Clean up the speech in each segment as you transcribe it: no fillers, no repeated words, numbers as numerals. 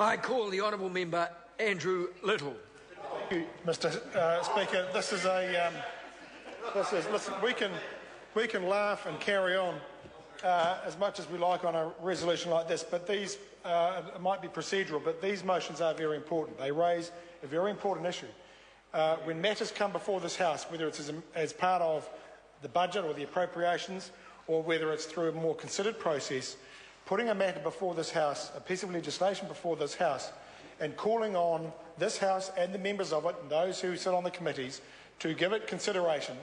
I call the honourable member Andrew Little. Thank you, Mr. Speaker. Listen, we can laugh and carry on as much as we like on a resolution like this, but these it might be procedural, but these motions are very important. They raise a very important issue. When matters come before this House, whether it's as part of the budget or the appropriations, or whether it's through a more considered process, putting a matter before this House, a piece of legislation before this House, and calling on this House and the members of it and those who sit on the committees to give it consideration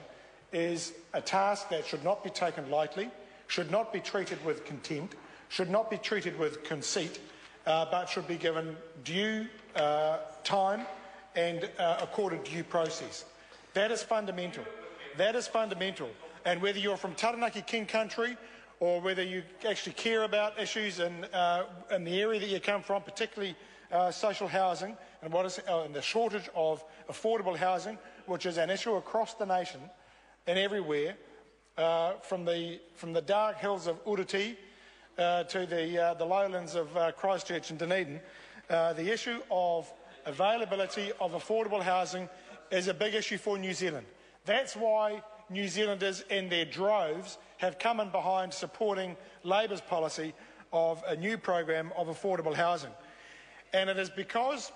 is a task that should not be taken lightly, should not be treated with contempt, should not be treated with conceit, but should be given due time and accorded due process. That is fundamental. That is fundamental. And whether you're from Taranaki King Country or whether you actually care about issues in the area that you come from, particularly social housing and and the shortage of affordable housing, which is an issue across the nation and everywhere, from the dark hills of Uruti to the lowlands of Christchurch and Dunedin, the issue of availability of affordable housing is a big issue for New Zealand. That's why New Zealanders in their droves have come in behind supporting Labour's policy of a new program of affordable housing. And it is because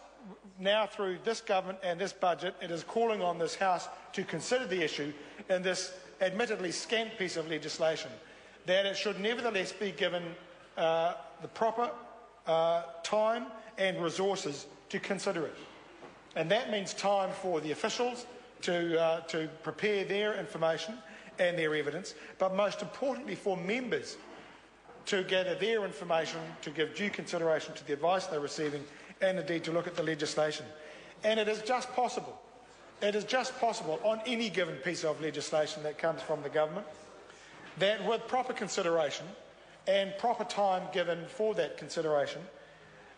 now through this government and this budget, it is calling on this House to consider the issue in this admittedly scant piece of legislation, that it should nevertheless be given the proper time and resources to consider it. And that means time for the officials to prepare their information and their evidence, but most importantly for members to gather their information, to give due consideration to the advice they're receiving, and indeed to look at the legislation. And it is just possible on any given piece of legislation that comes from the government, that with proper consideration and proper time given for that consideration,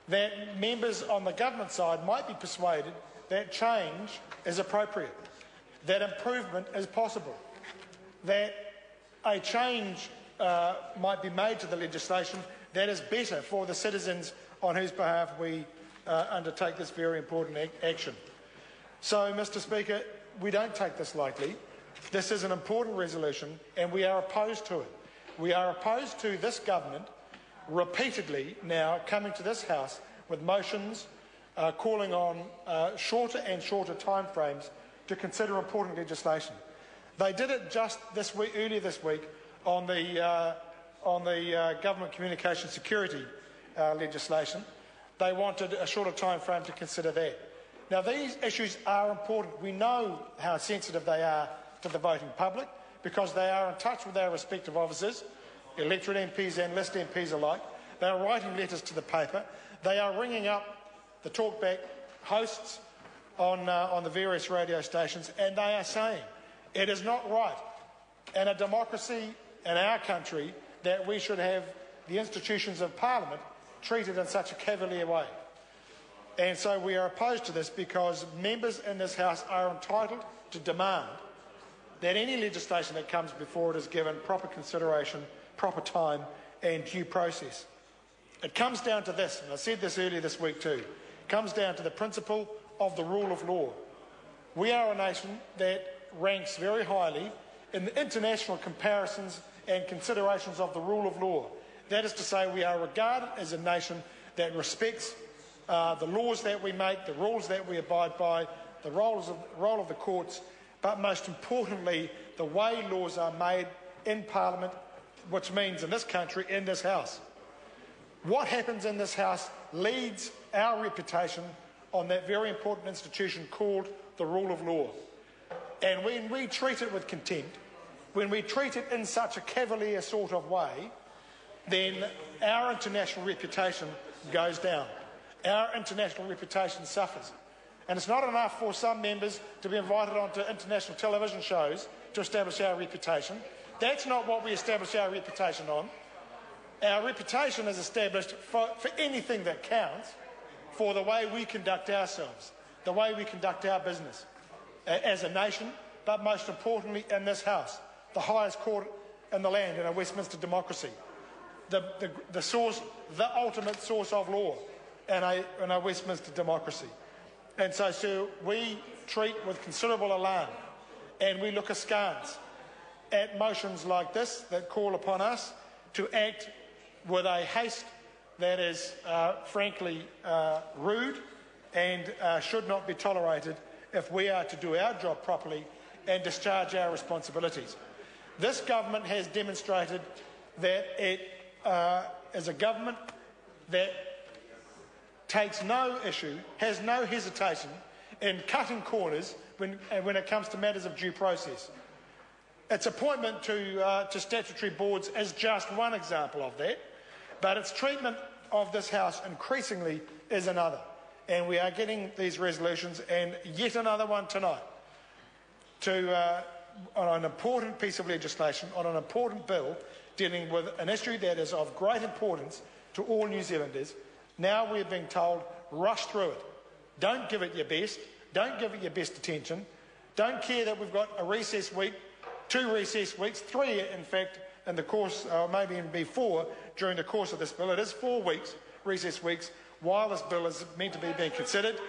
that members on the government side might be persuaded that change is appropriate, that improvement is possible, that a change might be made to the legislation that is better for the citizens on whose behalf we undertake this very important action. So, Mr. Speaker, we don't take this lightly. This is an important resolution and we are opposed to it. We are opposed to this government repeatedly now coming to this House with motions calling on shorter and shorter timeframes to consider important legislation. They did it just earlier this week on the government communication security legislation. They wanted a shorter time frame to consider that. Now, these issues are important. We know how sensitive they are to the voting public because they are in touch with their respective officers, electorate MPs and list MPs alike. They are writing letters to the paper. They are ringing up the talkback hosts on the various radio stations, and they are saying it is not right in a democracy in our country that we should have the institutions of Parliament treated in such a cavalier way. And so we are opposed to this because members in this House are entitled to demand that any legislation that comes before it is given proper consideration, proper time and due process. It comes down to this, and I said this earlier this week too, it comes down to the principle of the rule of law. We are a nation that ranks very highly in the international comparisons and considerations of the rule of law. That is to say, we are regarded as a nation that respects the laws that we make, the rules that we abide by, the role of the courts, but most importantly, the way laws are made in Parliament, which means in this country, in this House. What happens in this House leads our reputation on that very important institution called the rule of law. And when we treat it with contempt, when we treat it in such a cavalier sort of way, then our international reputation goes down. Our international reputation suffers. And it's not enough for some members to be invited onto international television shows to establish our reputation. That's not what we establish our reputation on. Our reputation is established for anything that counts, for the way we conduct ourselves, the way we conduct our business as a nation, but most importantly in this House, the highest court in the land in a Westminster democracy, the ultimate source of law. in a Westminster democracy. And so, sir, we treat with considerable alarm and we look askance at motions like this that call upon us to act with a haste that is frankly rude and should not be tolerated if we are to do our job properly and discharge our responsibilities. This government has demonstrated that it is a government that takes no issue, has no hesitation in cutting corners when it comes to matters of due process. Its appointment to statutory boards is just one example of that, but its treatment of this House increasingly is another. And we are getting these resolutions and yet another one tonight on an important piece of legislation, on an important bill dealing with an issue that is of great importance to all New Zealanders. Now we're being told, rush through it. Don't give it your best. Don't give it your best attention. Don't care that we've got a recess week, 2 recess weeks, 3 in fact, in the course, maybe even be 4 during the course of this bill. It is 4 weeks, recess weeks, while this bill is meant to be being considered.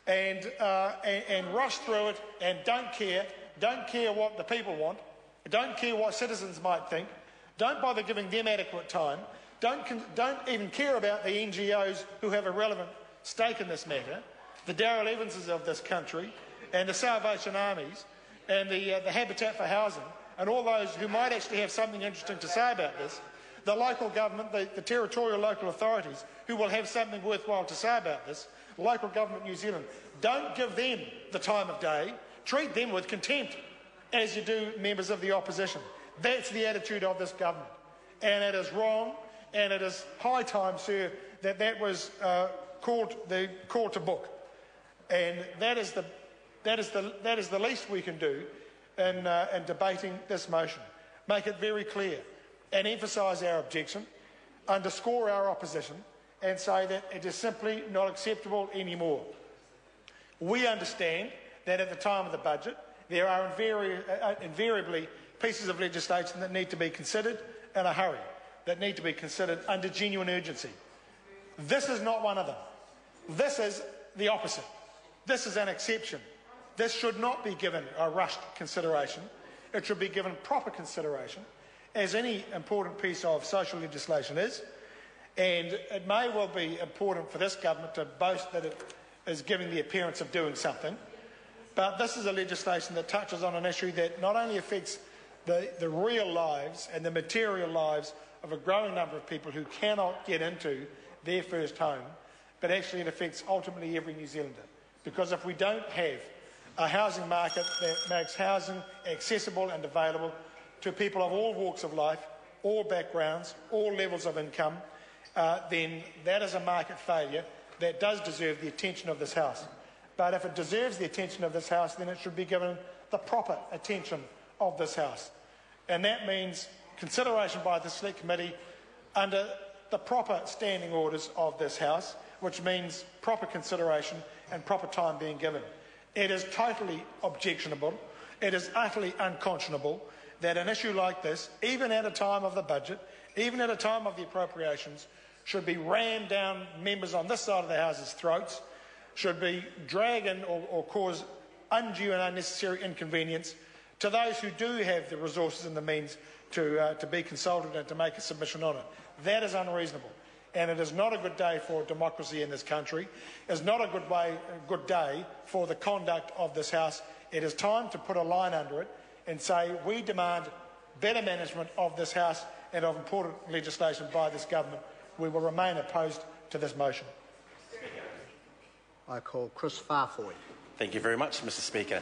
And rush through it and don't care what the people want, don't care what citizens might think, don't bother giving them adequate time, don't even care about the NGOs who have a relevant stake in this matter, the Daryl Evanses of this country and the Salvation Armies and the Habitat for Housing and all those who might actually have something interesting to say about this, the local government, the territorial local authorities who will have something worthwhile to say about this, local government New Zealand. Don't give them the time of day. Treat them with contempt, as you do members of the opposition. That's the attitude of this government. And it is wrong, and it is high time, sir, that was called to book. And that is the least we can do in debating this motion. Make it very clear and emphasise our objection, underscore our opposition, and say that it is simply not acceptable anymore. We understand that at the time of the budget, there are invariably pieces of legislation that need to be considered in a hurry, that need to be considered under genuine urgency. This is not one of them. This is the opposite. This is an exception. This should not be given a rushed consideration. It should be given proper consideration, as any important piece of social legislation is. And it may well be important for this government to boast that it is giving the appearance of doing something, but this is a legislation that touches on an issue that not only affects the real lives and the material lives of a growing number of people who cannot get into their first home, but actually it affects ultimately every New Zealander. Because if we don't have a housing market that makes housing accessible and available to people of all walks of life, all backgrounds, all levels of income, then that is a market failure that does deserve the attention of this House. But if it deserves the attention of this House, then it should be given the proper attention of this House. And that means consideration by the Select Committee under the proper standing orders of this House, which means proper consideration and proper time being given. It is totally objectionable, it is utterly unconscionable that an issue like this, even at a time of the budget, even at a time of the appropriations, should be rammed down members on this side of the House's throats, should be dragging or cause undue and unnecessary inconvenience to those who do have the resources and the means to be consulted and to make a submission on it. That is unreasonable. And it is not a good day for democracy in this country. It is not a good day for the conduct of this House. It is time to put a line under it and say we demand better management of this House and of important legislation by this government. We will remain opposed to this motion. I call Chris Farfoy. Thank you very much, Mr. Speaker.